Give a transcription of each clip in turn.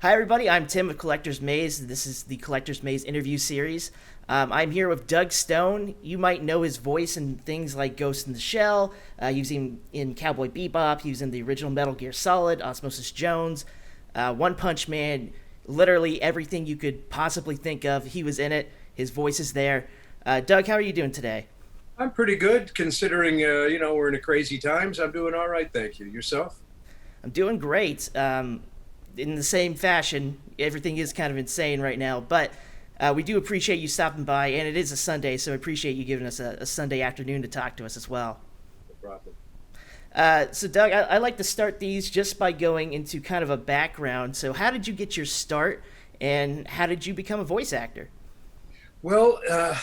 Hi, everybody. I'm Tim of Collector's Maze. This is the Collector's Maze interview series. I'm here with Doug Stone. You might know his voice in things like Ghost in the Shell. He was in Cowboy Bebop. He was in the original Metal Gear Solid, Osmosis Jones, One Punch Man. Literally everything you could possibly think of, he was in it. His voice is there. Doug, how are you doing today? I'm pretty good considering, we're in a crazy times. I'm doing all right, thank you. Yourself? I'm doing great. In the same fashion, everything is kind of insane right now, but we do appreciate you stopping by, and it is a Sunday, so I appreciate you giving us a Sunday afternoon to talk to us as well. No problem. So, Doug, I like to start these just by going into kind of a background. So, how did you get your start, and how did you become a voice actor? Well,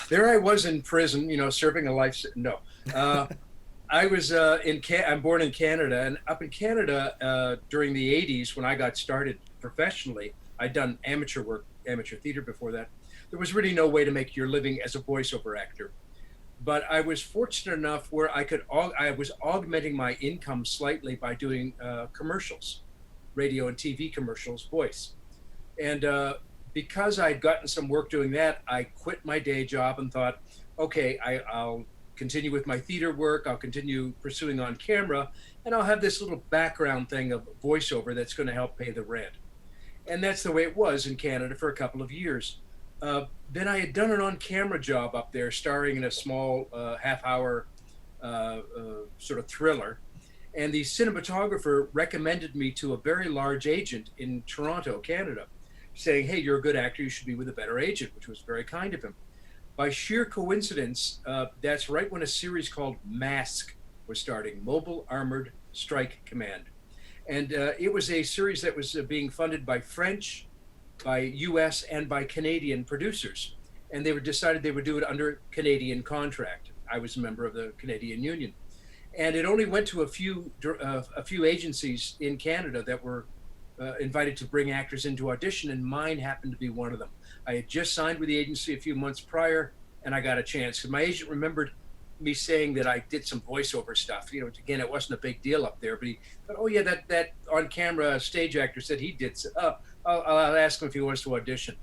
there I was in prison, serving a life. No, uh, I was I'm born in Canada, and up in Canada during the '80s when I got started professionally, I'd done amateur work, amateur theater before that. There was really no way to make your living as a voiceover actor. But I was fortunate enough where I was augmenting my income slightly by doing commercials, radio and TV commercials, voice. And because I'd gotten some work doing that, I quit my day job and thought, okay, I'll continue with my theater work. I'll continue pursuing on camera, and I'll have this little background thing of voiceover that's going to help pay the rent. And that's the way it was in Canada for a couple of years. Then I had done an on-camera job up there, starring in a small half-hour sort of thriller. And the cinematographer recommended me to a very large agent in Toronto, Canada, saying, "Hey, you're a good actor. You should be with a better agent," which was very kind of him. By sheer coincidence, that's right when a series called Mask was starting, Mobile Armored Strike Command. And it was a series that was being funded by French, by US, and by Canadian producers. And they were decided they would do it under Canadian contract. I was a member of the Canadian Union. And it only went to a few agencies in Canada that were invited to bring actors into audition, and mine happened to be one of them. I had just signed with the agency a few months prior, and I got a chance. And my agent remembered me saying that I did some voiceover stuff. Again, it wasn't a big deal up there, but he thought, "Oh yeah, that on camera stage actor said he did. I'll ask him if he wants to audition."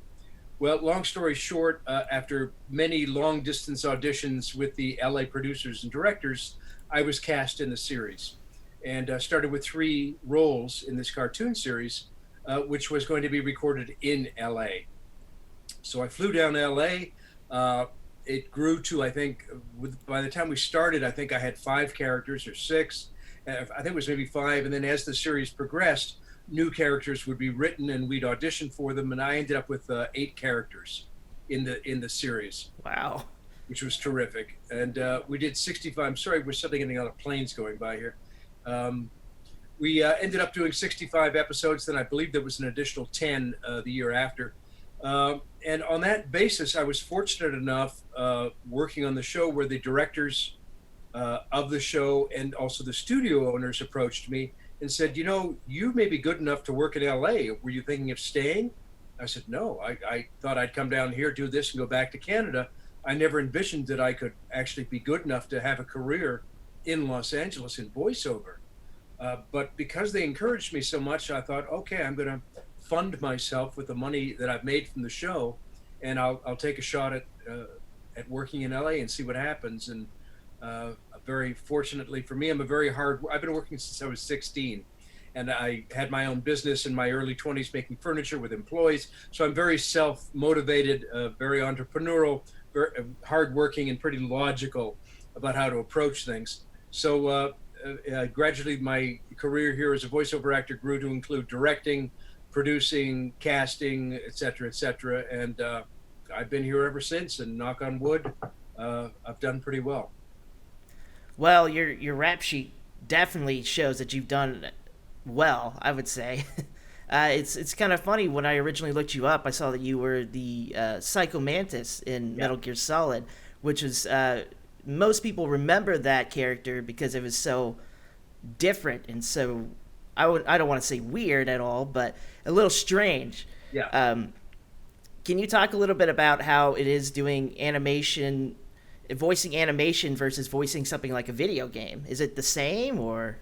Well, long story short, after many long distance auditions with the LA producers and directors, I was cast in the series, and started with three roles in this cartoon series, which was going to be recorded in LA. So I flew down to LA. It grew to, I think, by the time we started, I think I had five characters or six. I think it was maybe five. And then as the series progressed, new characters would be written and we'd audition for them. And I ended up with eight characters in the series, Wow. which was terrific. And we did 65. I'm sorry, we're suddenly getting a lot of planes going by here. Um, we ended up doing 65 episodes. Then I believe there was an additional 10 the year after. And on that basis, I was fortunate enough working on the show where the directors of the show and also the studio owners approached me and said, you may be good enough to work in LA. Were you thinking of staying? I said, no, I thought I'd come down here, do this, and go back to Canada. I never envisioned that I could actually be good enough to have a career in Los Angeles in voiceover. But because they encouraged me so much, I thought, okay, I'm going to fund myself with the money that I've made from the show, and I'll take a shot at working in LA and see what happens. And very fortunately for me, I've been working since I was 16, and I had my own business in my early 20s making furniture with employees. So I'm very self-motivated, very entrepreneurial, very hardworking, and pretty logical about how to approach things. So gradually, my career here as a voiceover actor grew to include directing, producing, casting, et cetera, et cetera. And I've been here ever since, and knock on wood, I've done pretty well. Well, your rap sheet definitely shows that you've done well, I would say. It's kind of funny. When I originally looked you up, I saw that you were the Psycho Mantis in Yeah. Metal Gear Solid, which is most people remember that character because it was so different and so I don't want to say weird at all, but a little strange. Yeah. Um, can you talk a little bit about how it is doing animation, voicing animation versus voicing something like a video game? Is it the same or?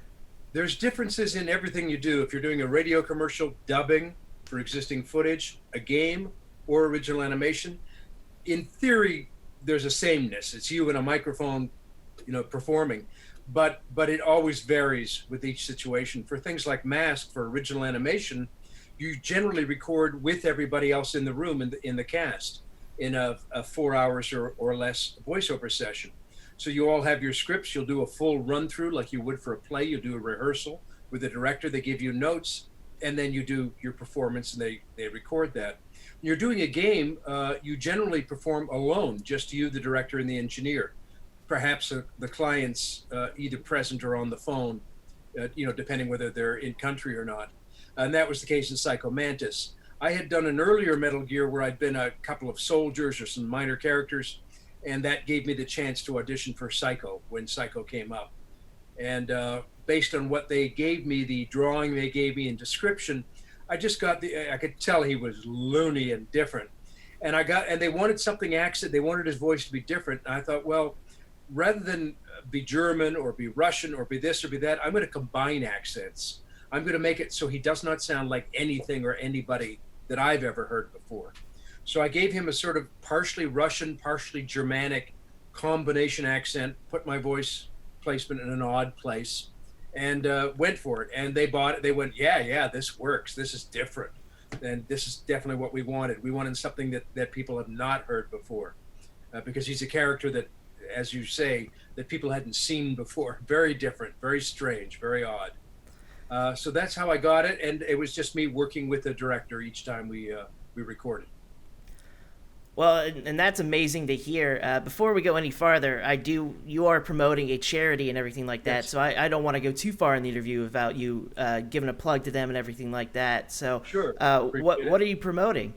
There's differences in everything you do. If you're doing a radio commercial, dubbing, for existing footage, a game, or original animation. In theory, there's a sameness. It's you and a microphone, performing, but it always varies with each situation. For things like Mask, for original animation, you generally record with everybody else in the room in the cast in a 4 hours or less voiceover session. So you all have your scripts. You'll do a full run through like you would for a play. You'll do a rehearsal with the director. They give you notes, and then you do your performance, and they record that. When you're doing a game, you generally perform alone, just you, the director, and the engineer. Perhaps the client's either present or on the phone, depending whether they're in country or not. And that was the case in Psycho Mantis. I had done an earlier Metal Gear where I'd been a couple of soldiers or some minor characters, and that gave me the chance to audition for Psycho when Psycho came up. And based on what they gave me, the drawing they gave me and description, I could tell he was loony and different. And they wanted something accent, they wanted his voice to be different. And I thought, well, rather than be German or be Russian or be this or be that, I'm going to combine accents. I'm going to make it so he does not sound like anything or anybody that I've ever heard before. So I gave him a sort of partially Russian, partially Germanic combination accent, put my voice placement in an odd place, and went for it. And they bought it. They went, yeah, this works. This is different. And this is definitely what we wanted. We wanted something that people have not heard before, because he's a character that, as you say, that people hadn't seen before. Very different, very strange, very odd. So that's how I got it, and it was just me working with the director each time we recorded. Well, and that's amazing to hear. Before we go any farther, you are promoting a charity and everything like that, yes. So I don't want to go too far in the interview without you giving a plug to them and everything like that. So sure. What are you promoting?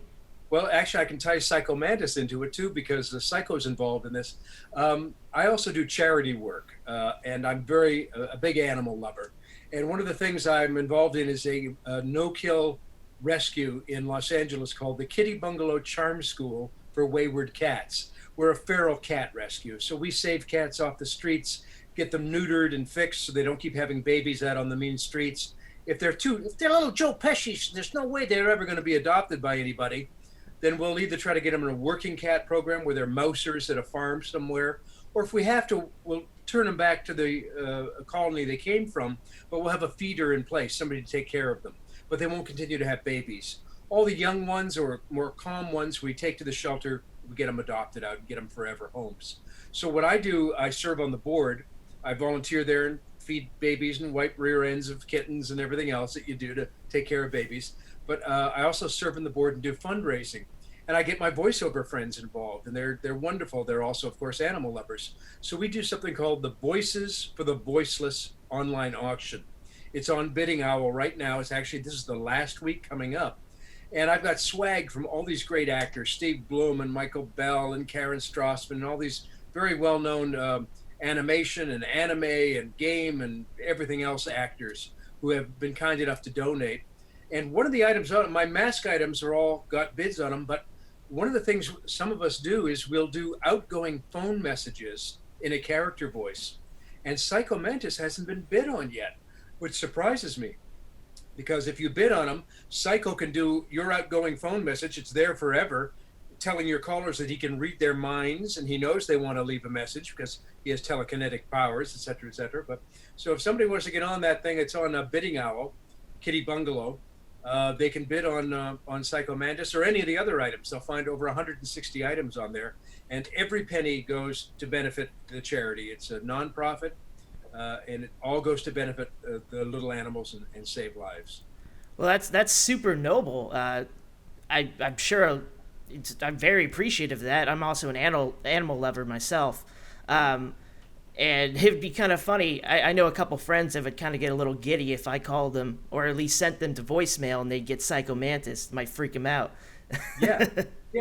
Well, actually, I can tie Psycho Mantis into it too, because the Psycho's involved in this. I also do charity work, and I'm a big animal lover. And one of the things I'm involved in is a no-kill rescue in Los Angeles called the Kitty Bungalow Charm School for Wayward Cats. We're a feral cat rescue. So we save cats off the streets, get them neutered and fixed so they don't keep having babies out on the mean streets. If they're little Joe Pesci, there's no way they're ever going to be adopted by anybody. Then we'll either try to get them in a working cat program where they're mousers at a farm somewhere, or if we have to, we'll turn them back to the colony they came from, but we'll have a feeder in place, somebody to take care of them. But they won't continue to have babies. All the young ones or more calm ones we take to the shelter, we get them adopted out and get them forever homes. So what I do, I serve on the board. I volunteer there and feed babies and wipe rear ends of kittens and everything else that you do to take care of babies. But I also serve on the board and do fundraising. And I get my voiceover friends involved, and they're wonderful. They're also, of course, animal lovers. So we do something called the Voices for the Voiceless online auction. It's on Bidding Owl right now. This is the last week coming up. And I've got swag from all these great actors, Steve Blum and Michael Bell and Karen Strassman, and all these very well-known animation and anime and game and everything else actors who have been kind enough to donate. And one of the items, my mask items are all got bids on them, but one of the things some of us do is we'll do outgoing phone messages in a character voice. And Psycho Mantis hasn't been bid on yet, which surprises me. Because if you bid on them, Psycho can do your outgoing phone message. It's there forever, telling your callers that he can read their minds and he knows they want to leave a message because he has telekinetic powers, et cetera, et cetera. But so if somebody wants to get on that thing, it's on Bidding Owl, Kitty Bungalow. They can bid on Psycho Mantis or any of the other items. They'll find over 160 items on there, and every penny goes to benefit the charity. It's a nonprofit, and it all goes to benefit the little animals and save lives. Well, that's super noble. I'm sure I'm very appreciative of that. I'm also an animal lover myself. And it'd be kind of funny. I know a couple friends that would kind of get a little giddy if I called them, or at least sent them to voicemail, and they'd get Psycho Mantis. It might freak them out. Yeah,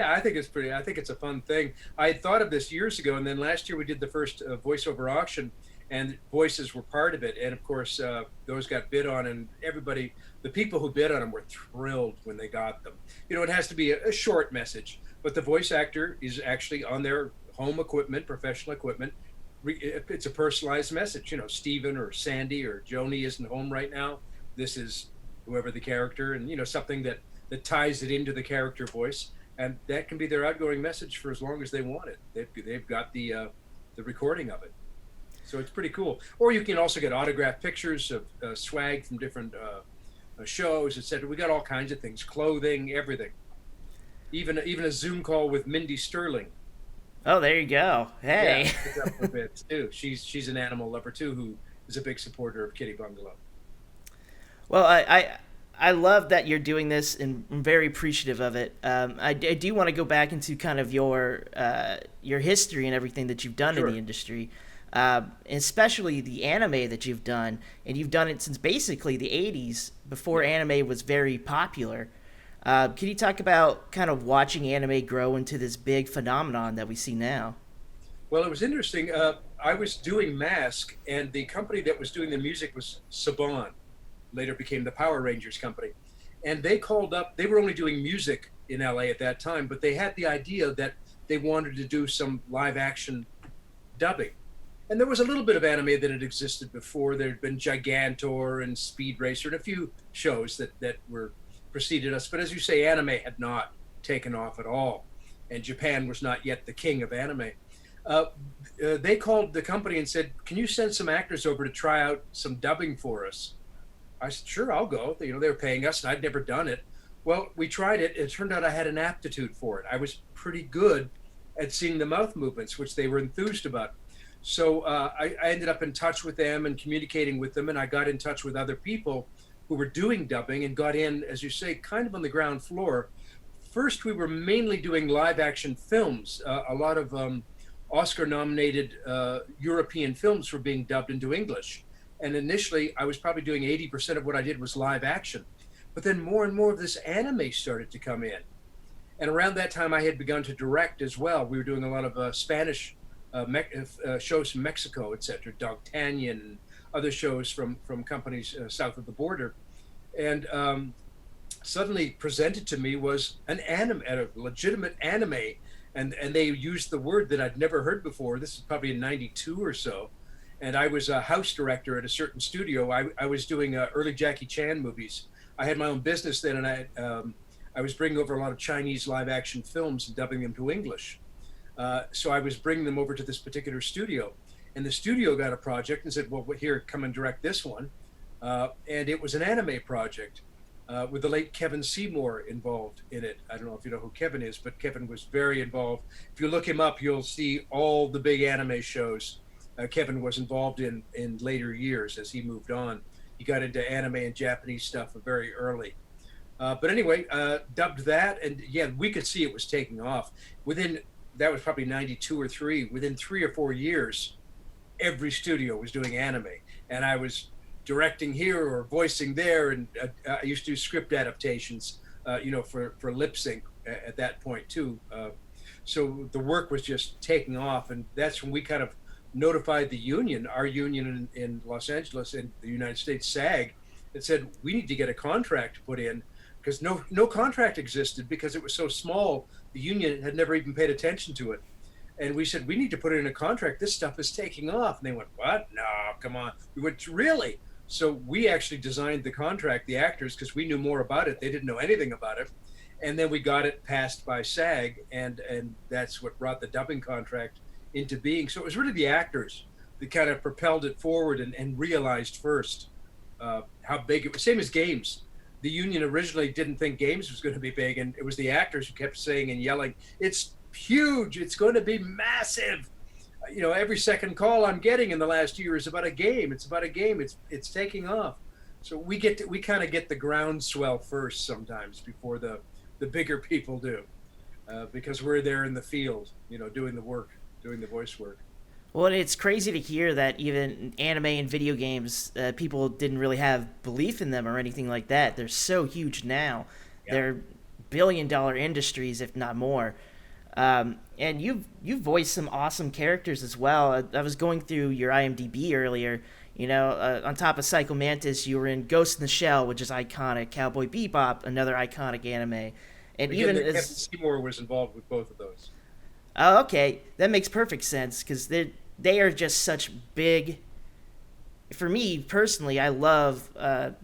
I think it's a fun thing. I had thought of this years ago, and then last year we did the first voiceover auction, and voices were part of it. And of course, those got bid on, and the people who bid on them were thrilled when they got them. It has to be a short message, but the voice actor is actually on their home equipment, professional equipment. It's a personalized message. Stephen or Sandy or Joni isn't home right now. This is whoever the character, and something that that ties it into the character voice, and that can be their outgoing message for as long as they want it. They've got the recording of it, so it's pretty cool. Or you can also get autographed pictures of swag from different shows, etc. We got all kinds of things, clothing, everything. Even a Zoom call with Mindy Sterling. Oh, there you go. Yeah, Hey. up a bit too. She's an animal lover too, who is a big supporter of Kitty Bungalow. Well, I love that you're doing this, and I'm very appreciative of it. I do want to go back into kind of your history and everything that you've done in Sure. the industry, especially the anime that you've done, and you've done it since basically the '80s, before Yeah. anime was very popular. Can you talk about kind of watching anime grow into this big phenomenon that we see now? Well, it was interesting. I was doing Mask, and the company that was doing the music was Saban. Later became the Power Rangers company. And they called up, they were only doing music in LA at that time, but they had the idea that they wanted to do some live action dubbing. And there was a little bit of anime that had existed before. There had been Gigantor and Speed Racer and a few shows that were preceded us. But as you say, anime had not taken off at all. And Japan was not yet the king of anime. Uh, they called the company and said, "Can you send some actors over to try out some dubbing for us?" I said, "Sure, I'll go." You know, they were paying us, and I'd never done it. Well, we tried it. It turned out I had an aptitude for it. I was pretty good at seeing the mouth movements, which they were enthused about. So I ended up in touch with them and communicating with them, and I got in touch with other people who were doing dubbing and got in, as you say, kind of on the ground floor. First, we were mainly doing live action films. A lot of Oscar nominated European films were being dubbed into English. And initially, I was probably doing 80% of what I did was live action. But then more and more of this anime started to come in. And around that time, I had begun to direct as well. We were doing a lot of Spanish shows from Mexico, etc., Dogtanian, and other shows from companies south of the border. And suddenly presented to me was an anime, a legitimate anime, and they used the word that I'd never heard before. This is probably in '92 or so, and I was a house director at a certain studio. I was doing early Jackie Chan movies. I had my own business then, and I was bringing over a lot of Chinese live action films and dubbing them to English. So I was bringing them over to this particular studio, and the studio got a project and said, "Well, here, come and direct this one." And it was an anime project with the late Kevin Seymour involved in it. I don't know if you know who Kevin is, but Kevin was very involved. If you look him up, you'll see all the big anime shows Kevin was involved in later years as he moved on. He got into anime and Japanese stuff very early. But anyway, dubbed that, and yeah, we could see it was taking off. Within that was probably '92 or '3. Within 3 or 4 years, every studio was doing anime, and I was directing here or voicing there, and I used to do script adaptations, for lip sync at that point too. So the work was just taking off, and that's when we kind of notified the union, our union in Los Angeles in the United States, SAG, that said we need to get a contract put in because no contract existed because it was so small. The union had never even paid attention to it. And we said, we need to put it in a contract. This stuff is taking off. And they went, what? No, come on. We went, really? So we actually designed the contract, the actors, because we knew more about it. They didn't know anything about it. And then we got it passed by SAG, and that's what brought the dubbing contract into being. So it was really the actors that kind of propelled it forward and realized first how big it was. Same as games. The union originally didn't think games was going to be big, and it was the actors who kept saying and yelling, "It's huge! It's going to be massive!" Every second call I'm getting in the last year is about a game. It's about a game. It's taking off. So we kind of get the groundswell first sometimes before the bigger people do, because we're there in the field, doing the work, doing the voice work. Well, it's crazy to hear that even anime and video games, people didn't really have belief in them or anything like that. They're so huge now. Yeah. They're billion-dollar industries, if not more. And you've voiced some awesome characters as well. I was going through your IMDb earlier. On top of Psycho Mantis, you were in Ghost in the Shell, which is iconic. Cowboy Bebop, another iconic anime. And Again, even Kevin as Seymour was involved with both of those. oh, okay, that makes perfect sense because they are just such big for me personally, I love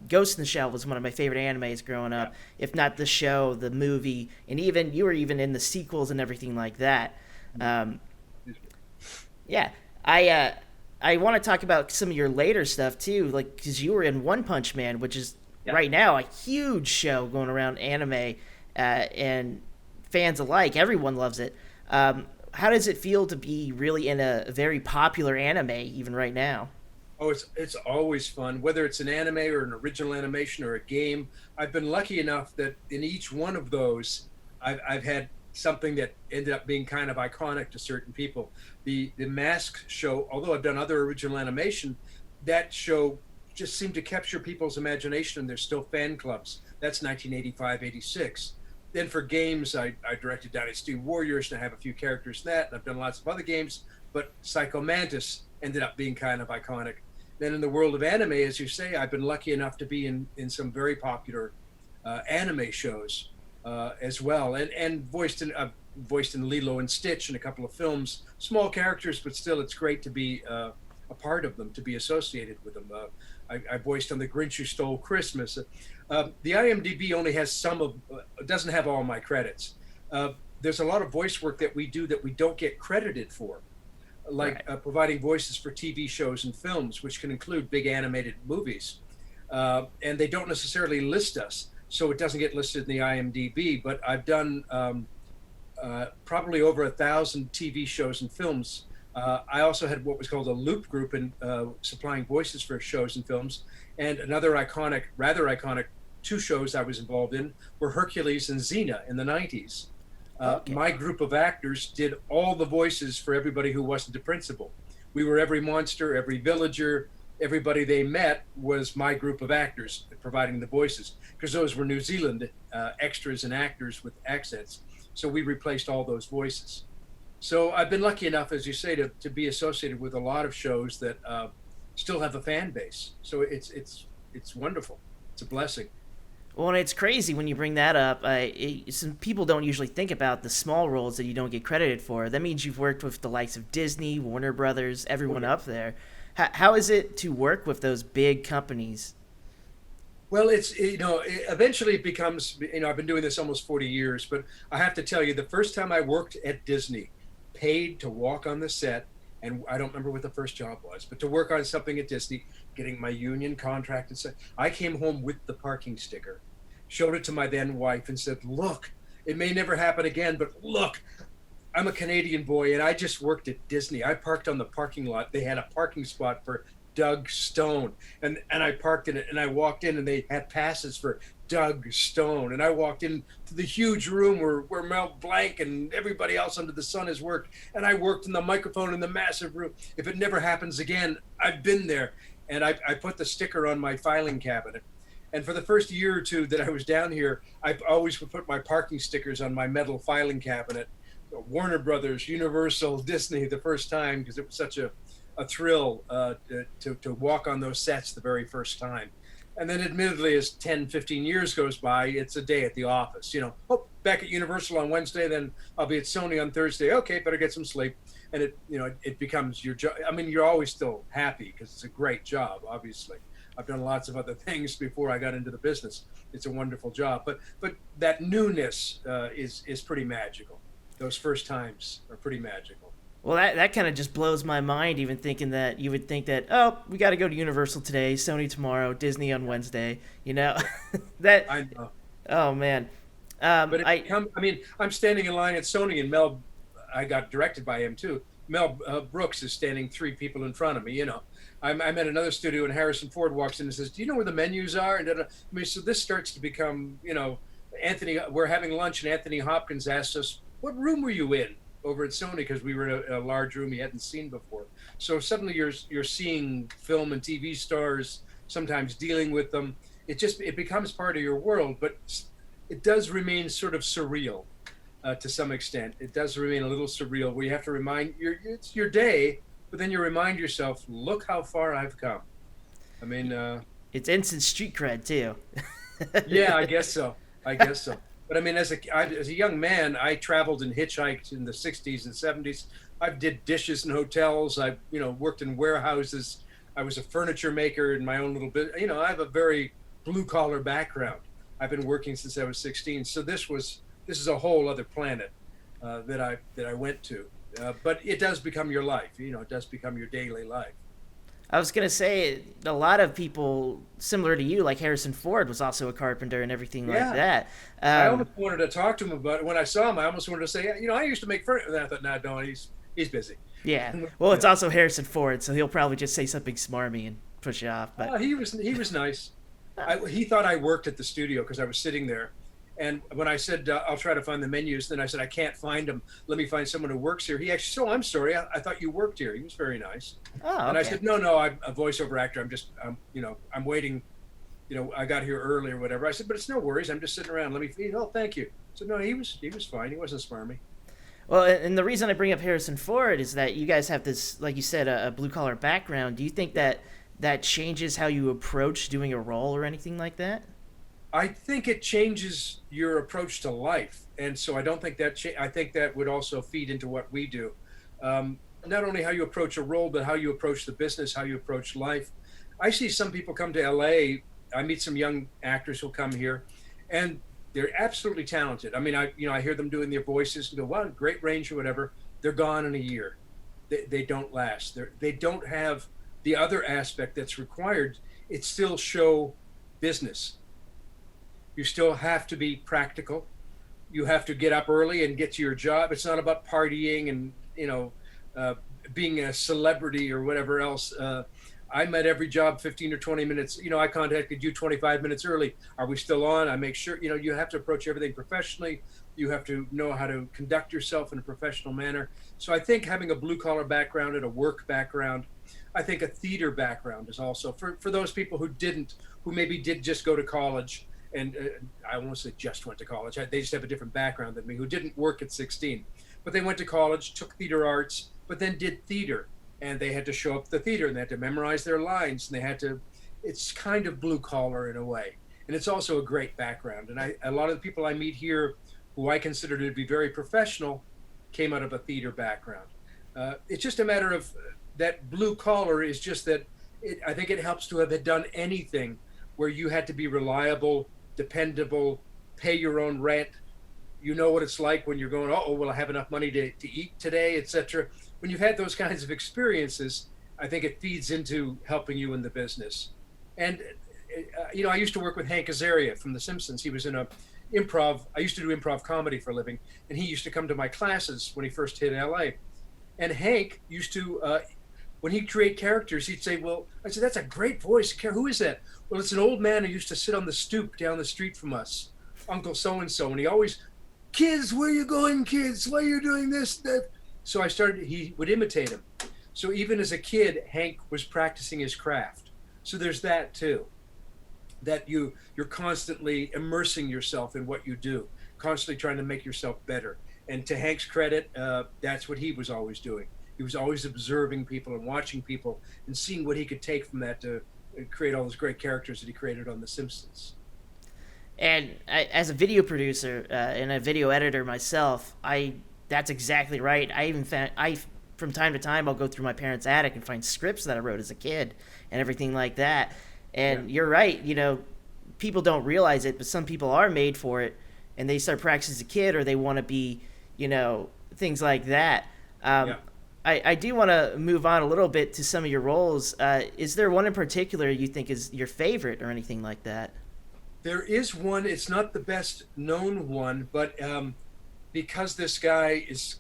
Ghost in the Shell was one of my favorite animes growing Yeah. up. If not the show, the movie, and even you were even in the sequels and everything like that. Um, yeah, I want to talk about some of your later stuff too, like because you were in One Punch Man, which is Yeah. right now a huge show going around anime, and fans alike. Everyone loves it. How does it feel to be really in a very popular anime even right now? Oh, it's always fun, whether it's an anime or an original animation or a game. I've been lucky enough that in each one of those, I've had something that ended up being kind of iconic to certain people. The Mask show, although I've done other original animation, that show just seemed to capture people's imagination, and there's still fan clubs. That's 1985, 86. Then for games, I directed Dynasty Warriors, and I have a few characters in that, and I've done lots of other games. But Psycho Mantis ended up being kind of iconic. Then in the world of anime, as you say, I've been lucky enough to be in some very popular anime shows as well, and voiced in Lilo and Stitch and a couple of films. Small characters, but still, it's great to be a part of them, to be associated with them. I voiced on The Grinch Who Stole Christmas. The IMDb only has doesn't have all my credits. There's a lot of voice work that we do that we don't get credited for, like Right. providing voices for TV shows and films, which can include big animated movies. And they don't necessarily list us, so it doesn't get listed in the IMDb. But I've done probably over 1,000 TV shows and films. I also had what was called a loop group in supplying voices for shows and films. And another iconic, rather iconic, two shows I was involved in were Hercules and Xena in the 90s. Okay. My group of actors did all the voices for everybody who wasn't a principal. We were every monster, every villager, everybody they met was my group of actors providing the voices, because those were New Zealand extras and actors with accents. So we replaced all those voices. So I've been lucky enough, as you say, to be associated with a lot of shows that still have a fan base. So it's wonderful. It's a blessing. Well, and it's crazy when you bring that up. Some people don't usually think about the small roles that you don't get credited for. That means you've worked with the likes of Disney, Warner Brothers, Oh everyone yeah. up there. How is it to work with those big companies? Well, eventually it becomes, I've been doing this almost 40 years, but I have to tell you, the first time I worked at Disney, paid to walk on the set, and I don't remember what the first job was, but to work on something at Disney, getting my union contract and stuff, I came home with the parking sticker, showed it to my then wife and said, look, it may never happen again, but look, I'm a Canadian boy and I just worked at Disney. I parked on the parking lot. They had a parking spot for Doug Stone. And I parked in it and I walked in and they had passes for Doug Stone. And I walked in to the huge room where Mel Blanc and everybody else under the sun has worked. And I worked in the microphone in the massive room. If it never happens again, I've been there. And I put the sticker on my filing cabinet. And for the first year or two that I was down here, I always would put my parking stickers on my metal filing cabinet. Warner Brothers, Universal, Disney, the first time, because it was such a thrill to walk on those sets the very first time. And then admittedly, as 10, 15 years goes by, it's a day at the office. Oh, back at Universal on Wednesday, then I'll be at Sony on Thursday. Okay, better get some sleep. And it becomes your job. I mean, you're always still happy because it's a great job, obviously. I've done lots of other things before I got into the business. It's a wonderful job, but that newness is pretty magical. Those first times are pretty magical. Well, that kind of just blows my mind, even thinking that you would think that, oh, we got to go to Universal today, Sony tomorrow, Disney on Wednesday. You know, that. I know, Oh man, but I I mean, I'm standing in line at Sony, and I got directed by him too. Mel Brooks is standing three people in front of me. I'm at another studio, and Harrison Ford walks in and says, "Do you know where the menus are?" And I mean, so this starts to become, Anthony. We're having lunch, and Anthony Hopkins asked us, "What room were you in?" Over at Sony, because we were in a large room he hadn't seen before. So suddenly you're seeing film and TV stars, sometimes dealing with them. It becomes part of your world, but it does remain sort of surreal to some extent. It does remain a little surreal where you have to it's your day, but then you remind yourself, look how far I've come. I mean, it's instant street cred too. yeah, I guess so. I guess so. But I mean, as a young man, I traveled and hitchhiked in the 60s and 70s. I did dishes in hotels. I worked in warehouses. I was a furniture maker in my own little bit. You know, I have a very blue collar background. I've been working since I was 16. So this is a whole other planet that I went to. But it does become your life. You know, it does become your daily life. I was gonna say a lot of people similar to you, like Harrison Ford, was also a carpenter and everything like Yeah. that. I Um, almost wanted to talk to him about it. When I saw him, I almost wanted to say, you know, I used to make furniture. And I thought, no, no, he's busy. yeah. Well, it's Yeah. also Harrison Ford, so he'll probably just say something smarmy and push you off. But He was nice. He thought I worked at the studio because I was sitting there. And when I said I'll try to find the menus, then I said I can't find them. Let me find someone who works here. He actually, so I'm sorry. I thought you worked here. He was very nice. oh, And I okay. said, no, no, I'm a voiceover actor. You know, I'm waiting. You know, I got here early or whatever. I said, but it's no worries. I'm just sitting around. Let me feed. Oh, thank you. So no, he was fine. He wasn't smarmy. Well, and the reason I bring up Harrison Ford is that you guys have this, like you said, a blue collar background. Do you think that that changes how you approach doing a role or anything like that? I think it changes your approach to life, and so I don't think that. I think that would also feed into what we do. Not only how you approach a role, but how you approach the business, how you approach life. I see some people come to LA. I meet some young actors who come here, and they're absolutely talented. I mean, I hear them doing their voices and go, "Wow, great range or whatever." They're gone in a year. They don't last. They don't have the other aspect that's required. It's still show business. You still have to be practical. You have to get up early and get to your job. It's not about partying and uh, being a celebrity or whatever else. I'm at every job 15 or 20 minutes. You know, I contacted you 25 minutes early. Are we still on? I make sure. You know, you have to approach everything professionally. You have to know how to conduct yourself in a professional manner. So I think having a blue collar background and a work background, I think a theater background is also for those people who maybe did just go to college and I won't say just went to college. They just have a different background than me, who didn't work at 16, but they went to college, took theater arts, but then did theater, and they had to show up at the theater and they had to memorize their lines, and they had to. It's kind of blue collar in a way, and it's also a great background. And a lot of the people I meet here, who I consider to be very professional, came out of a theater background. It's just a matter of that blue collar is just that. I think it helps to have done anything where you had to be reliable, dependable, pay your own rent. You know what it's like when you're going, oh, will I have enough money to eat today, etc. When you've had those kinds of experiences, I think it feeds into helping you in the business. And, I used to work with Hank Azaria from The Simpsons. He was in a improv. I used to do improv comedy for a living, and he used to come to my classes when he first hit LA. And Hank used to, when he'd create characters, he'd say, well, I said, that's a great voice. Who is that? Well, it's an old man who used to sit on the stoop down the street from us, Uncle so-and-so. And he always, kids, where you going, kids? Why are you doing this, that? So he would imitate him. So even as a kid, Hank was practicing his craft. So there's that too, that you're constantly immersing yourself in what you do, constantly trying to make yourself better. And to Hank's credit, that's what he was always doing. He was always observing people and watching people and seeing what he could take from that to create all those great characters that he created on The Simpsons. And as a video producer and a video editor myself, that's exactly right. I even found from time to time I'll go through my parents' attic and find scripts that I wrote as a kid and everything like that. And Yeah. you're right, people don't realize it, but some people are made for it, and they start practicing as a kid, or they want to be, things like that. Um, Yeah. I do want to move on a little bit to some of your roles. Is there one in particular you think is your favorite or anything like that? There is one. It's not the best known one, but because this guy is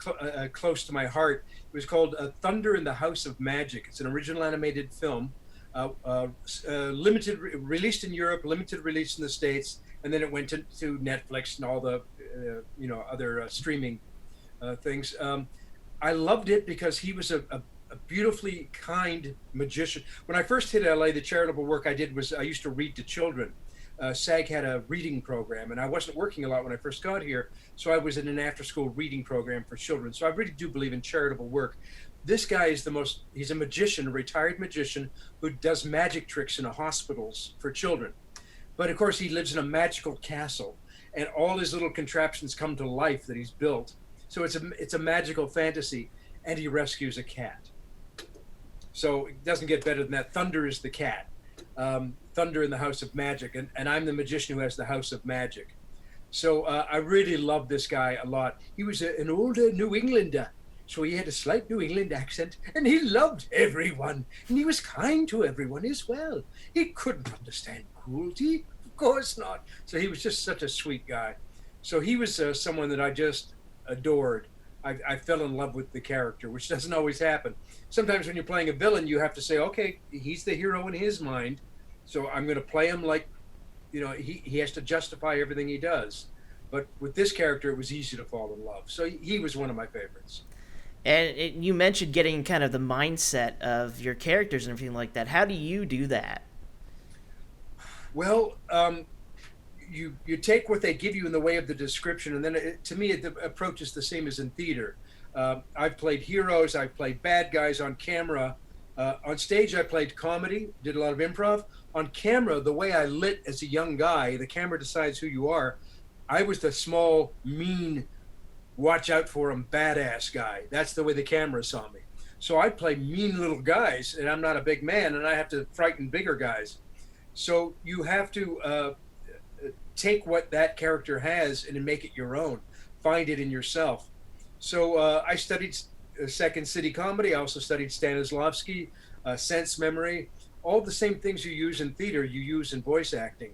close to my heart, it was called Thunder in the House of Magic. It's an original animated film, released in Europe, limited release in the States, and then it went to Netflix and all the other streaming things. I loved it because he was a beautifully kind magician. When I first hit LA, the charitable work I did was I used to read to children. SAG had a reading program, and I wasn't working a lot when I first got here, so I was in an after-school reading program for children. So I really do believe in charitable work. This guy is he's a magician, a retired magician who does magic tricks in hospitals for children. But of course, he lives in a magical castle, and all his little contraptions come to life that he's built. So it's a magical fantasy, and he rescues a cat. So it doesn't get better than that. Thunder is the cat. Thunder in the House of Magic, and I'm the magician who has the House of Magic. So I really love this guy a lot. He was an older New Englander, so he had a slight New England accent, and he loved everyone, and he was kind to everyone as well. He couldn't understand cruelty, of course not. So he was just such a sweet guy. So he was someone that I just adored. I fell in love with the character, which doesn't always happen. Sometimes when you're playing a villain, you have to say, okay, he's the hero in his mind, so I'm going to play him like, he has to justify everything he does. But with this character, it was easy to fall in love. So he was one of my favorites. And you mentioned getting kind of the mindset of your characters and everything like that. How do you do that? Well, you take what they give you in the way of the description, and then to me, the approach is the same as in theater. I've played heroes, I've played bad guys on camera. On stage, I played comedy, did a lot of improv. On camera, the way I lit as a young guy, the camera decides who you are. I was the small, mean, watch out for him, badass guy. That's the way the camera saw me. So I play mean little guys, and I'm not a big man, and I have to frighten bigger guys. So you have to take what that character has and then make it your own. Find it in yourself. So I studied Second City comedy. I also studied Stanislavski, sense memory. All the same things you use in theater, you use in voice acting.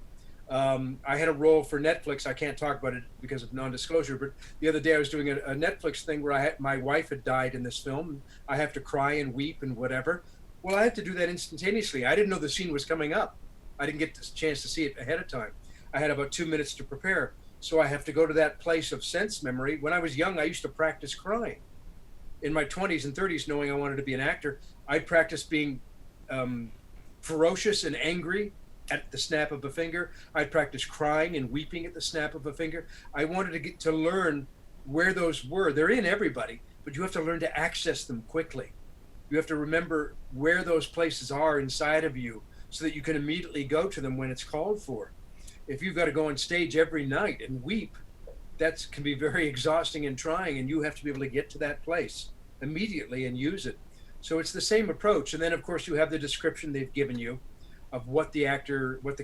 I had a role for Netflix. I can't talk about it because of non-disclosure, but the other day I was doing a Netflix thing where my wife had died in this film. I have to cry and weep and whatever. Well, I had to do that instantaneously. I didn't know the scene was coming up. I didn't get the chance to see it ahead of time. I had about 2 minutes to prepare. So I have to go to that place of sense memory. When I was young, I used to practice crying. In my 20s and 30s, knowing I wanted to be an actor, I practiced being ferocious and angry at the snap of a finger. I practiced crying and weeping at the snap of a finger. I wanted to get to learn where those were. They're in everybody, but you have to learn to access them quickly. You have to remember where those places are inside of you so that you can immediately go to them when it's called for. If you've got to go on stage every night and weep, that can be very exhausting and trying, and you have to be able to get to that place immediately and use it. So it's the same approach. And then, of course, you have the description they've given you of what the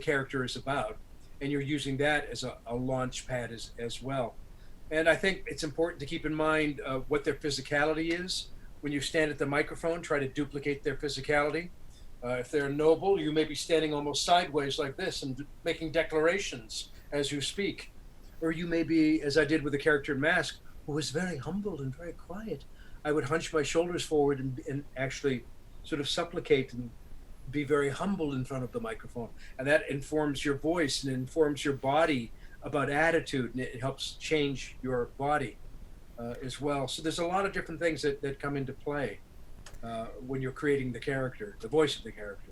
character is about, and you're using that as a launch pad as well. And I think it's important to keep in mind what their physicality is. When you stand at the microphone, try to duplicate their physicality. If they're noble, you may be standing almost sideways like this and making declarations as you speak. Or you may be, as I did with the character in Mask, who was very humble and very quiet. I would hunch my shoulders forward and actually sort of supplicate and be very humble in front of the microphone. And that informs your voice and informs your body about attitude, and it helps change your body as well. So there's a lot of different things that come into play when you're creating the character, the voice of the character.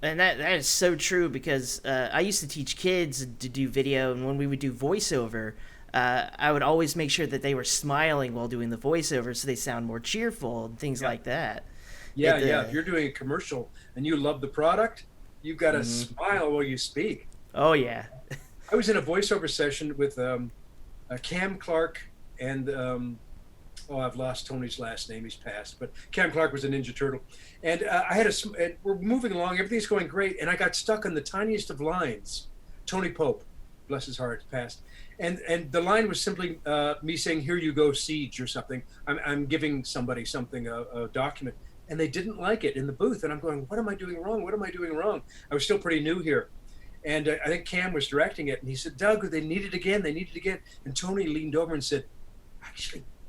And that is so true, because I used to teach kids to do video, and when we would do voiceover, I would always make sure that they were smiling while doing the voiceover so they sound more cheerful and things like that. Yeah. If you're doing a commercial and you love the product, you've got to smile while you speak. Oh, yeah. I was in a voiceover session with Cam Clark and I've lost Tony's last name. He's passed, but Cam Clark was a Ninja Turtle. And we're moving along. Everything's going great. And I got stuck on the tiniest of lines. Tony Pope, bless his heart, passed. And the line was simply me saying, "Here you go, Siege," or something. I'm giving somebody something, a document. And they didn't like it in the booth. And I'm going, what am I doing wrong? What am I doing wrong? I was still pretty new here. And I think Cam was directing it. And he said, "Doug, they need it again. They need it again." And Tony leaned over and said,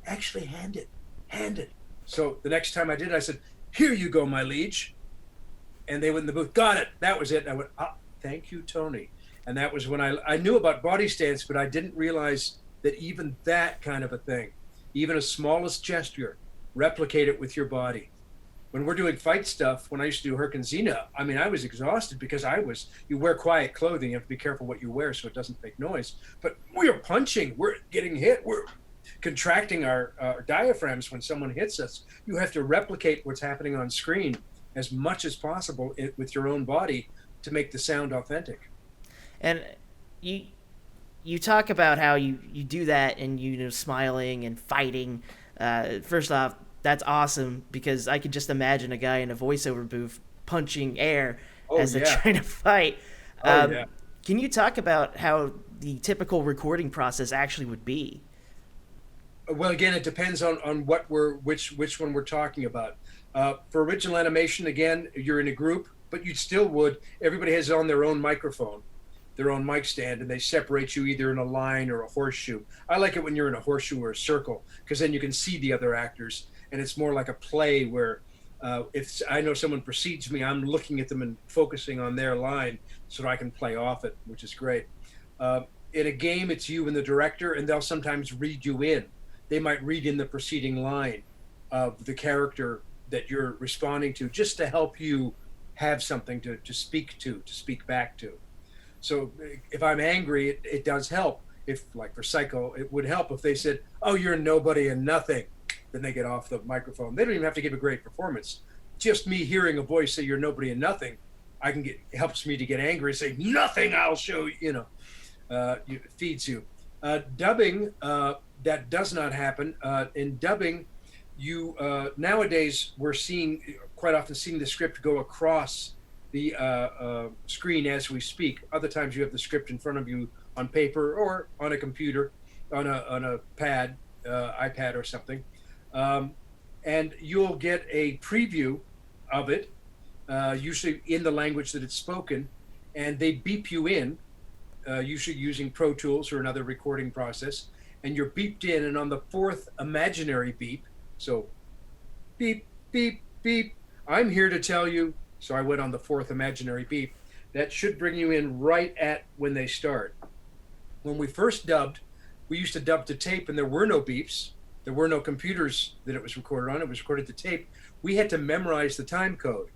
actually hand it. So the next time I did, I said, "Here you go, my liege." And they went in the booth, "Got it." That was it. And I went, "Thank you, Tony." And that was when I knew about body stance, but I didn't realize that even that kind of a thing, even a smallest gesture, replicate it with your body. When we're doing fight stuff, when I used to do Herkenzina, I mean, I was exhausted because you wear quiet clothing. You have to be careful what you wear so it doesn't make noise. But we are punching, we're getting hit, we're contracting our diaphragms when someone hits us. You have to replicate what's happening on screen as much as possible with your own body to make the sound authentic. And you talk about how you do that, and smiling and fighting. First off, That's awesome because I could just imagine a guy in a voiceover booth punching air Oh as they're yeah. trying to fight. Oh Um, yeah. can you talk about how the typical recording process actually would be? Well, again, it depends on what we're which one we're talking about. For original animation, again, you're in a group, but you still would. Everybody has on their own microphone, their own mic stand, and they separate you either in a line or a horseshoe. I like it when you're in a horseshoe or a circle because then you can see the other actors, and it's more like a play where if I know someone precedes me, I'm looking at them and focusing on their line so that I can play off it, which is great. Uh, in a game, it's you and the director, and they'll sometimes read you in. They might read in the preceding line of the character that you're responding to just to help you have something to speak to speak back to. So if I'm angry, it does help. If, like for Psycho, it would help if they said, "Oh, you're nobody and nothing." Then they get off the microphone. They don't even have to give a great performance. Just me hearing a voice say, "You're nobody and nothing," I can get helps me to get angry and say, "Nothing, I'll show you." You know, it feeds you. Dubbing, that does not happen. In dubbing, you nowadays we're seeing quite often seeing the script go across the screen as we speak. Other times you have the script in front of you on paper or on a computer, on a pad, iPad or something, and you'll get a preview of it, usually in the language that it's spoken, and they beep you in, usually using Pro Tools or another recording process, and you're beeped in, and on the fourth imaginary beep, so beep, beep, beep, I'm here to tell you, so I went on the fourth imaginary beep, that should bring you in right at when they start. When we first dubbed, we used to dub to tape, and there were no beeps. There were no computers that it was recorded on. It was recorded to tape. We had to memorize the time code.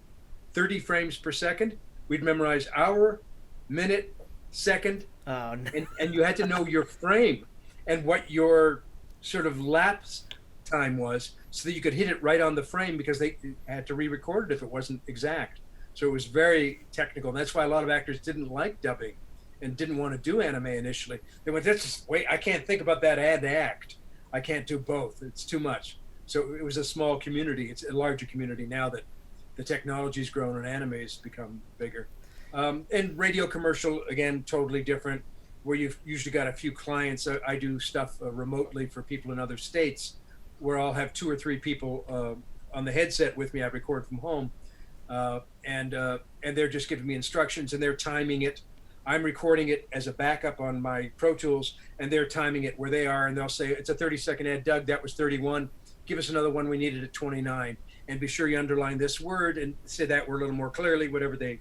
30 frames per second. We'd memorize hour, minute, second, Oh, no. and you had to know your frame and what your sort of lapse time was so that you could hit it right on the frame because they had to re-record it if it wasn't exact. So it was very technical. And that's why a lot of actors didn't like dubbing and didn't want to do anime initially. They went, "That's just, wait, I can't think about that and act. I can't do both. It's too much." So it was a small community. It's a larger community now that the technology's grown and anime has become bigger. And radio commercial, again, totally different, where you've usually got a few clients. I do stuff remotely for people in other states where I'll have 2 or 3 people on the headset with me. I record from home, and they're just giving me instructions and they're timing it. I'm recording it as a backup on my Pro Tools, and they're timing it where they are, and they'll say, "It's a 30-second ad, Doug, that was 31. Give us another one, we needed at 29. And be sure you underline this word and say that word a little more clearly," whatever the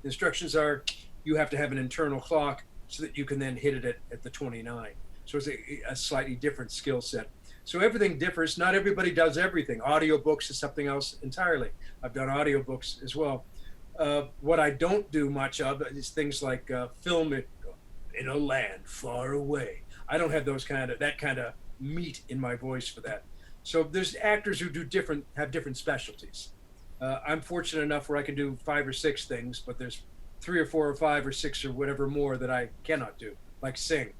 instructions are. You have to have an internal clock so that you can then hit it at the 29. So it's a slightly different skill set. So everything differs. Not everybody does everything. Audiobooks is something else entirely. I've done audiobooks as well. What I don't do much of is things like film it in a land far away. I don't have that kind of meat in my voice for that. So there's actors who have different specialties. I'm fortunate enough where I can do 5 or 6 things, but there's 3 or 4 or 5 or 6 or whatever more that I cannot do, like sing.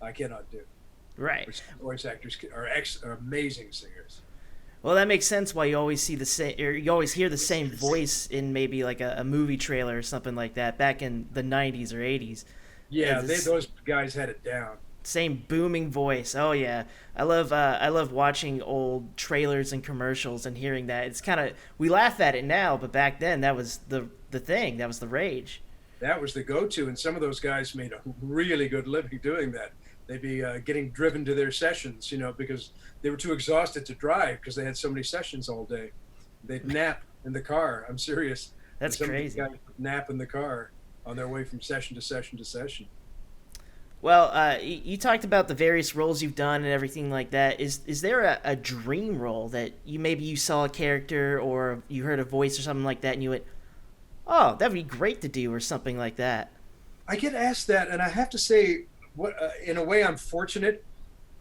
I cannot do. Right. Voice actors are amazing singers. Well, that makes sense why you always see the same, or you always hear the same voice in maybe like a movie trailer or something like that back in the 90s or 80s. Yeah, those guys had it down. Same booming voice. Oh yeah, I love watching old trailers and commercials and hearing that. It's kind of, we laugh at it now, but back then that was the thing. That was the rage. That was the go-to, and some of those guys made a really good living doing that. They'd be getting driven to their sessions, because they were too exhausted to drive because they had so many sessions all day. They'd nap in the car. I'm serious. That's crazy. Some guys would nap in the car on their way from session to session to session. Well, you talked about the various roles you've done and everything like that. Is there a dream role that you saw a character or you heard a voice or something like that and you went, "Oh, that'd be great to do," or something like that? I get asked that, and I have to say, in a way, I'm fortunate.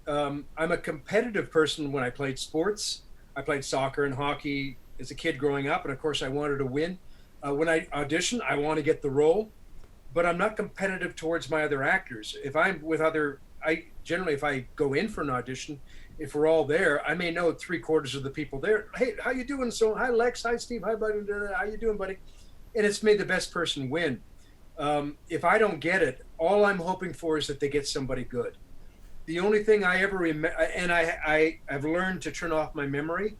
I'm a competitive person when I played sports. I played soccer and hockey as a kid growing up, and of course, I wanted to win. When I audition, I want to get the role, but I'm not competitive towards my other actors. If I'm with if I go in for an audition, if we're all there, I may know three-quarters of the people there. Hey, how you doing? So, hi Lex, hi Steve, hi buddy, how you doing, buddy? And it's made the best person win. If I don't get it, all I'm hoping for is that they get somebody good. The only thing I ever remember, and I've learned to turn off my memory.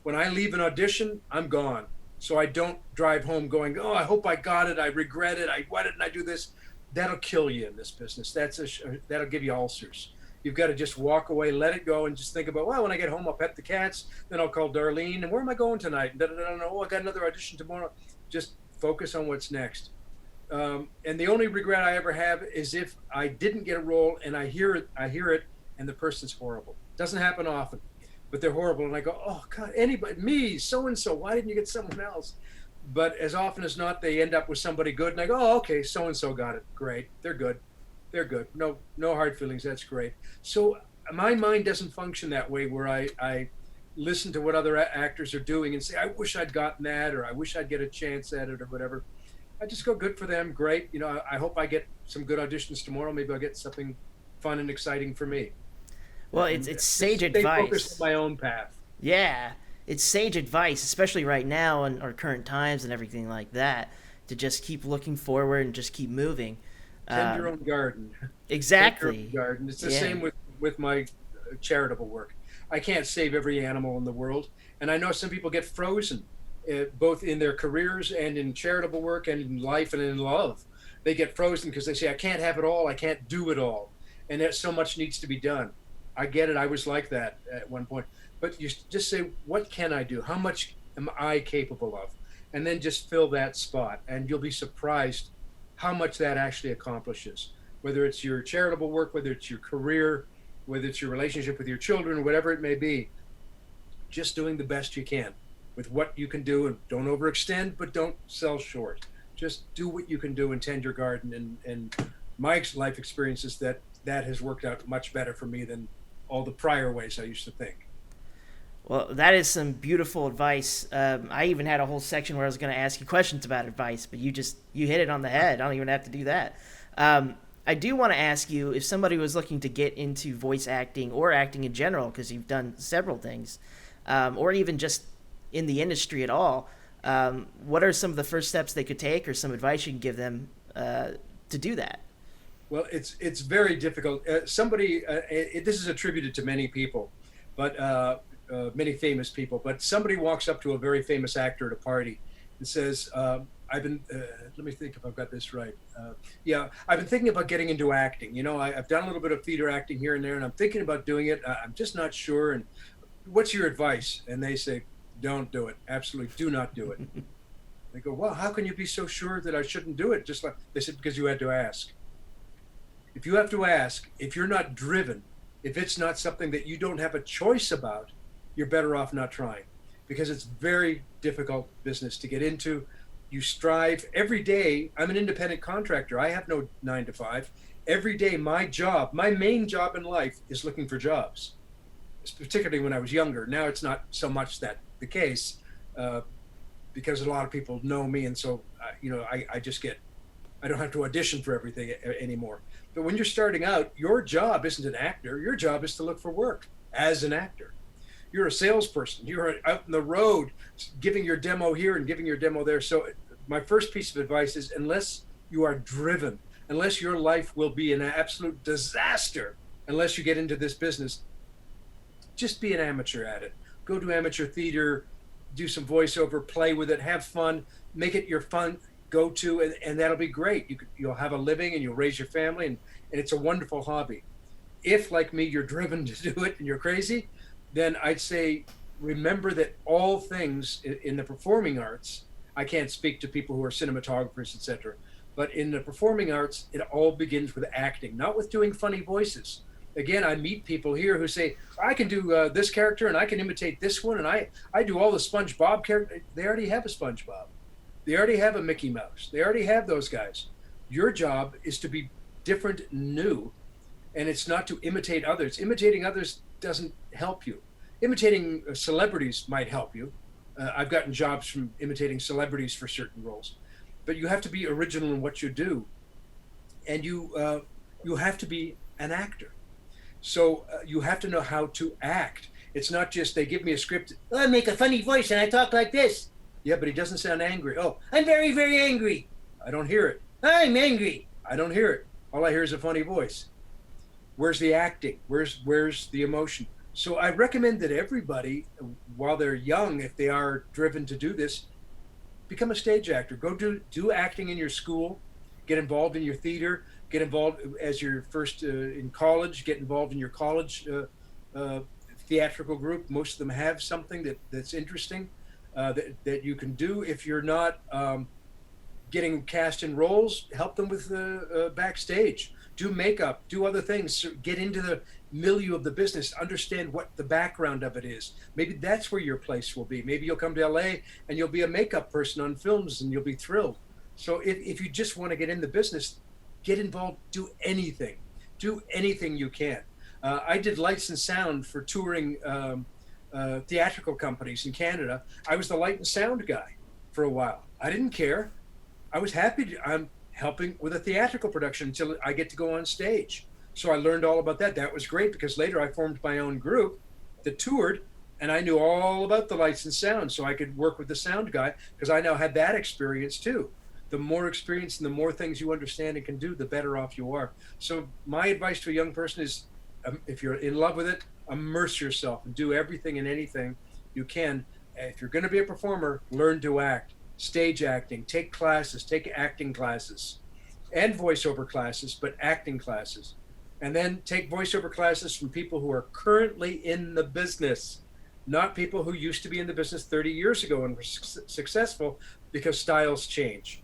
When I leave an audition, I'm gone. So I don't drive home going, oh, I hope I got it. I regret it. Why didn't I do this? That'll kill you in this business. That'll give you ulcers. You've got to just walk away, let it go, and just think about, well, when I get home, I'll pet the cats. Then I'll call Darlene. And where am I going tonight? Oh, I got another audition tomorrow. Just focus on what's next. And the only regret I ever have is if I didn't get a role and I hear it, and the person's horrible. Doesn't happen often, but they're horrible. And I go, oh God, anybody, me, so-and-so, why didn't you get someone else? But as often as not, they end up with somebody good. And I go, oh, okay, so-and-so got it. Great. They're good. They're good. No hard feelings. That's great. So my mind doesn't function that way where I listen to what other actors are doing and say, I wish I'd gotten that, or I wish I'd get a chance at it or whatever. I just go, good for them. Great. I hope I get some good auditions tomorrow. Maybe I'll get something fun and exciting for me. Well, it's sage advice. Stay advice. focused on my own path. Yeah, it's sage advice, especially right now in our current times and everything like that, to just keep looking forward and just keep moving. Tend your own garden. Exactly. Tend your own garden. It's the same with my charitable work. I can't save every animal in the world, and I know some people get frozen, both in their careers and in charitable work and in life and in love. They get frozen because they say, I can't have it all, I can't do it all, and that so much needs to be done. I get it. I was like that at one point. But you just say, what can I do? How much am I capable of? And then just fill that spot, and you'll be surprised how much that actually accomplishes. Whether it's your charitable work, whether it's your career, whether it's your relationship with your children, whatever it may be, just doing the best you can with what you can do, and don't overextend, but don't sell short. Just do what you can do and tend your garden. And my life experience is that has worked out much better for me than all the prior ways I used to think. Well, that is some beautiful advice. I even had a whole section where I was going to ask you questions about advice, but you hit it on the head. I don't even have to do that. I do want to ask you, if somebody was looking to get into voice acting or acting in general, because you've done several things, or even just in the industry at all, what are some of the first steps they could take, or some advice you can give them to do that? Well, it's very difficult. This is attributed to many people, but many famous people. But somebody walks up to a very famous actor at a party and says, I've been, let me think if I've got this right. I've been thinking about getting into acting. I've done a little bit of theater acting here and there, and I'm thinking about doing it. I'm just not sure. And what's your advice? And they say, don't do it. Absolutely do not do it. They go, well, how can you be so sure that I shouldn't do it? Just like they said, because you had to ask. If you have to ask, if you're not driven, if it's not something that you don't have a choice about, you're better off not trying, because it's very difficult business to get into. You strive every day. I'm an independent contractor. I have no 9 to 5. Every day, my main job in life is looking for jobs, particularly when I was younger. Now it's not so much that the case, because a lot of people know me. And so, I don't have to audition for everything anymore. But when you're starting out, your job isn't an actor. Your job is to look for work as an actor. You're a salesperson. You're out on the road giving your demo here and giving your demo there. So my first piece of advice is, unless you are driven, unless your life will be an absolute disaster, unless you get into this business, just be an amateur at it. Go to amateur theater, do some voiceover, play with it, have fun, make it your fun go-to, and that'll be great. You'll have a living and you'll raise your family, and it's a wonderful hobby. If, like me, you're driven to do it and you're crazy, then I'd say remember that all things in the performing arts, I can't speak to people who are cinematographers, etc., but in the performing arts, it all begins with acting, not with doing funny voices. Again, I meet people here who say, I can do this character and I can imitate this one, and I do all the SpongeBob character. They already have a SpongeBob. They already have a Mickey Mouse. They already have those guys. Your job is to be different, new, and it's not to imitate others. Imitating others doesn't help you. Imitating celebrities might help you. I've gotten jobs from imitating celebrities for certain roles, but you have to be original in what you do, and you have to be an actor. So you have to know how to act. It's not just they give me a script. "Oh, I make a funny voice and I talk like this." Yeah, but he doesn't sound angry. "Oh, I'm very, very angry." I don't hear it. "I'm angry." I don't hear it. All I hear is a funny voice. Where's the acting? Where's the emotion? So I recommend that everybody, while they're young, if they are driven to do this, become a stage actor. Go do acting in your school. Get involved in your theater. Get involved as your first in college. Get involved in your college uh, theatrical group. Most of them have something that's interesting that you can do. If you're not getting cast in roles, help them with backstage. Do makeup. Do other things. So get into the milieu of the business. Understand what the background of it is. Maybe that's where your place will be. Maybe you'll come to LA and you'll be a makeup person on films and you'll be thrilled. So if you just want to get in the business, get involved. Do anything. Do anything you can. I did lights and sound for touring theatrical companies in Canada. I was the light and sound guy for a while. I didn't care. I was happy. I'm helping with a theatrical production until I get to go on stage. So I learned all about that. That was great because later I formed my own group that toured, and I knew all about the lights and sound, so I could work with the sound guy because I now had that experience too. The more experience and the more things you understand and can do, the better off you are. So my advice to a young person is, if you're in love with it, immerse yourself and do everything and anything you can. If you're going to be a performer, learn to act. Stage acting, take classes, take acting classes and voiceover classes, but acting classes. And then take voiceover classes from people who are currently in the business, not people who used to be in the business 30 years ago and were successful, because styles change.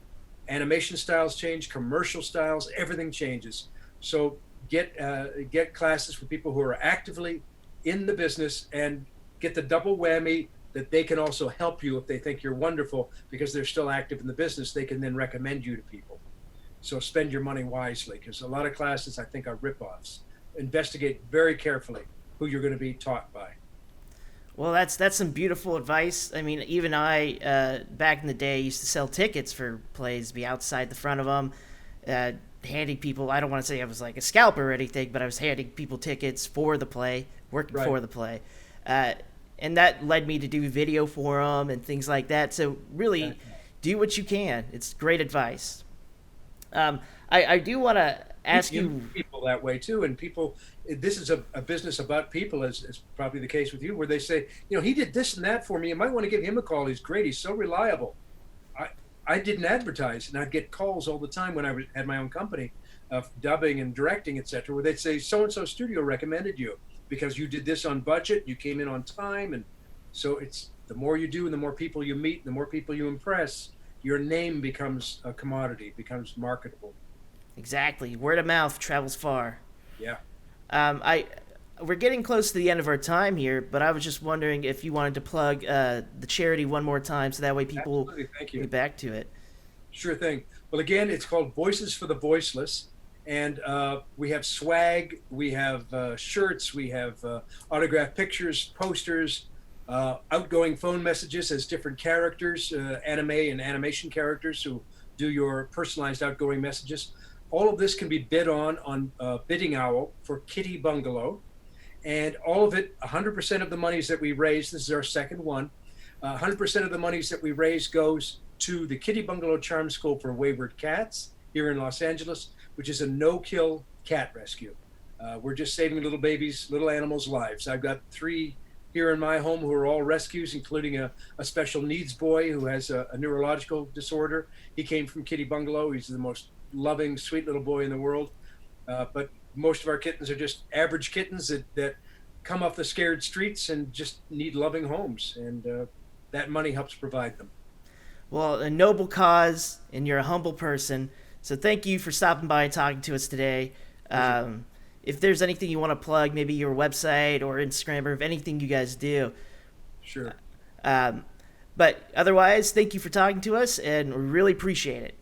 Animation styles change, commercial styles, everything changes. So get classes for people who are actively in the business and get the double whammy that they can also help you if they think you're wonderful because they're still active in the business. They can then recommend you to people. So spend your money wisely, because a lot of classes I think are ripoffs. Investigate very carefully who you're going to be taught by. Well, that's some beautiful advice. I mean, even I, back in the day, used to sell tickets for plays, be outside the front of them, handing people, I don't want to say I was like a scalper or anything, but I was handing people tickets for the play, working Right. for the play. And that led me to do video for them and things like that. So really, do what you can. It's great advice. I do want to ask you. People that way too, and people. This is a business about people, as probably the case with you, where they say, he did this and that for me. You might want to give him a call. He's great. He's so reliable. I didn't advertise, and I'd get calls all the time when had my own company of dubbing and directing, etc., where they'd say, so and so studio recommended you because you did this on budget, you came in on time. And so it's the more you do and the more people you meet, the more people you impress, your name becomes a commodity, becomes marketable. Exactly. Word of mouth travels far. Yeah. I We're getting close to the end of our time here, but I was just wondering if you wanted to plug the charity one more time, so that way people Absolutely. Thank you. get back to it. Sure thing. Well, again, it's called Voices for the Voiceless. And we have swag, we have shirts, we have autographed pictures, posters, outgoing phone messages as different characters, anime and animation characters who do your personalized outgoing messages. All of this can be bid on Bidding Owl for Kitty Bungalow. And all of it, 100% of the monies that we raise, this is our second one, 100% of the monies that we raise goes to the Kitty Bungalow Charm School for Wayward Cats here in Los Angeles, which is a no-kill cat rescue. We're just saving little babies, little animals' lives. I've got 3 here in my home who are all rescues, including a special needs boy who has a neurological disorder. He came from Kitty Bungalow. He's the most loving, sweet little boy in the world. But most of our kittens are just average kittens that come off the scared streets and just need loving homes. And that money helps provide them. Well, a noble cause, and you're a humble person. So thank you for stopping by and talking to us today. If there's anything you want to plug, maybe your website or Instagram or if anything you guys do. Sure. But otherwise, thank you for talking to us, and we really appreciate it.